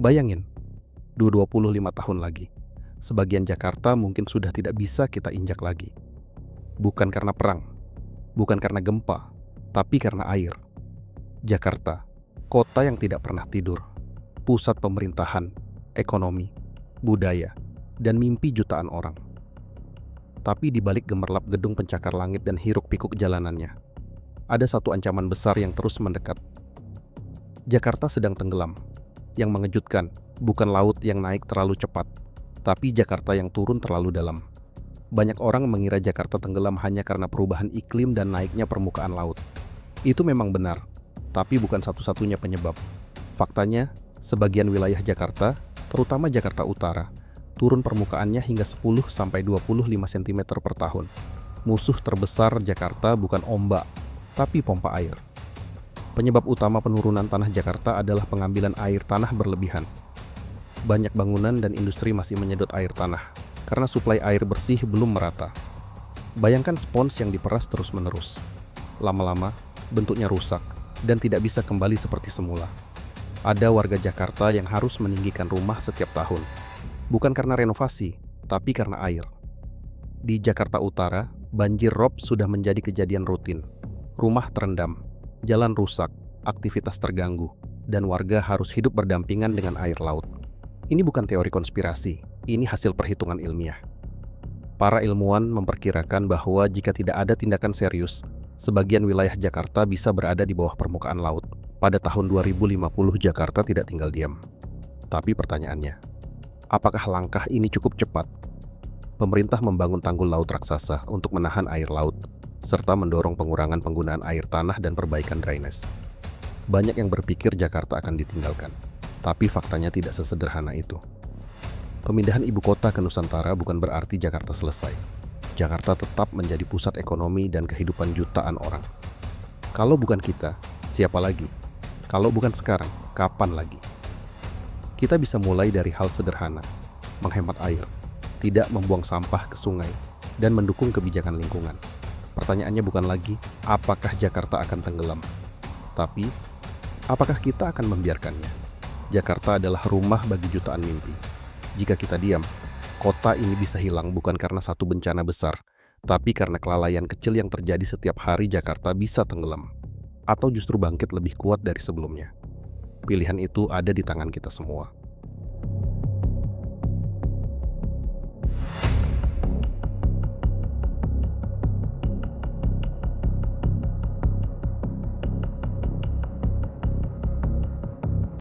Bayangin, 25 tahun lagi, sebagian Jakarta mungkin sudah tidak bisa kita injak lagi. Bukan karena perang, bukan karena gempa, tapi karena air. Jakarta, kota yang tidak pernah tidur, pusat pemerintahan, ekonomi, budaya, dan mimpi jutaan orang. Tapi di balik gemerlap gedung pencakar langit dan hiruk-pikuk jalanannya, ada satu ancaman besar yang terus mendekat. Jakarta sedang tenggelam. Yang mengejutkan bukan laut yang naik terlalu cepat, tapi Jakarta yang turun terlalu dalam. Banyak orang mengira Jakarta tenggelam hanya karena perubahan iklim dan naiknya permukaan laut. Itu memang benar, tapi bukan satu-satunya penyebab. Faktanya, sebagian wilayah Jakarta, terutama Jakarta Utara, turun permukaannya hingga 10-25 cm per tahun. Musuh terbesar Jakarta bukan ombak, tapi pompa air. Penyebab utama penurunan tanah Jakarta adalah pengambilan air tanah berlebihan. Banyak bangunan dan industri masih menyedot air tanah, karena suplai air bersih belum merata. Bayangkan spons yang diperas terus-menerus. Lama-lama, bentuknya rusak, dan tidak bisa kembali seperti semula. Ada warga Jakarta yang harus meninggikan rumah setiap tahun. Bukan karena renovasi, tapi karena air. Di Jakarta Utara, banjir rob sudah menjadi kejadian rutin. Rumah terendam, jalan rusak, aktivitas terganggu, dan warga harus hidup berdampingan dengan air laut. Ini bukan teori konspirasi, ini hasil perhitungan ilmiah. Para ilmuwan memperkirakan bahwa jika tidak ada tindakan serius, sebagian wilayah Jakarta bisa berada di bawah permukaan laut. Pada tahun 2050 Jakarta tidak tinggal diam. Tapi pertanyaannya, apakah langkah ini cukup cepat? Pemerintah membangun tanggul laut raksasa untuk menahan air laut, serta mendorong pengurangan penggunaan air tanah dan perbaikan drainase. Banyak yang berpikir Jakarta akan ditinggalkan, tapi faktanya tidak sesederhana itu. Pemindahan ibu kota ke Nusantara bukan berarti Jakarta selesai. Jakarta tetap menjadi pusat ekonomi dan kehidupan jutaan orang. Kalau bukan kita, siapa lagi? Kalau bukan sekarang, kapan lagi? Kita bisa mulai dari hal sederhana, menghemat air, tidak membuang sampah ke sungai, dan mendukung kebijakan lingkungan. Pertanyaannya bukan lagi, apakah Jakarta akan tenggelam? Tapi, apakah kita akan membiarkannya? Jakarta adalah rumah bagi jutaan mimpi. Jika kita diam, kota ini bisa hilang bukan karena satu bencana besar, tapi karena kelalaian kecil yang terjadi setiap hari. Jakarta bisa tenggelam, atau justru bangkit lebih kuat dari sebelumnya. Pilihan itu ada di tangan kita semua.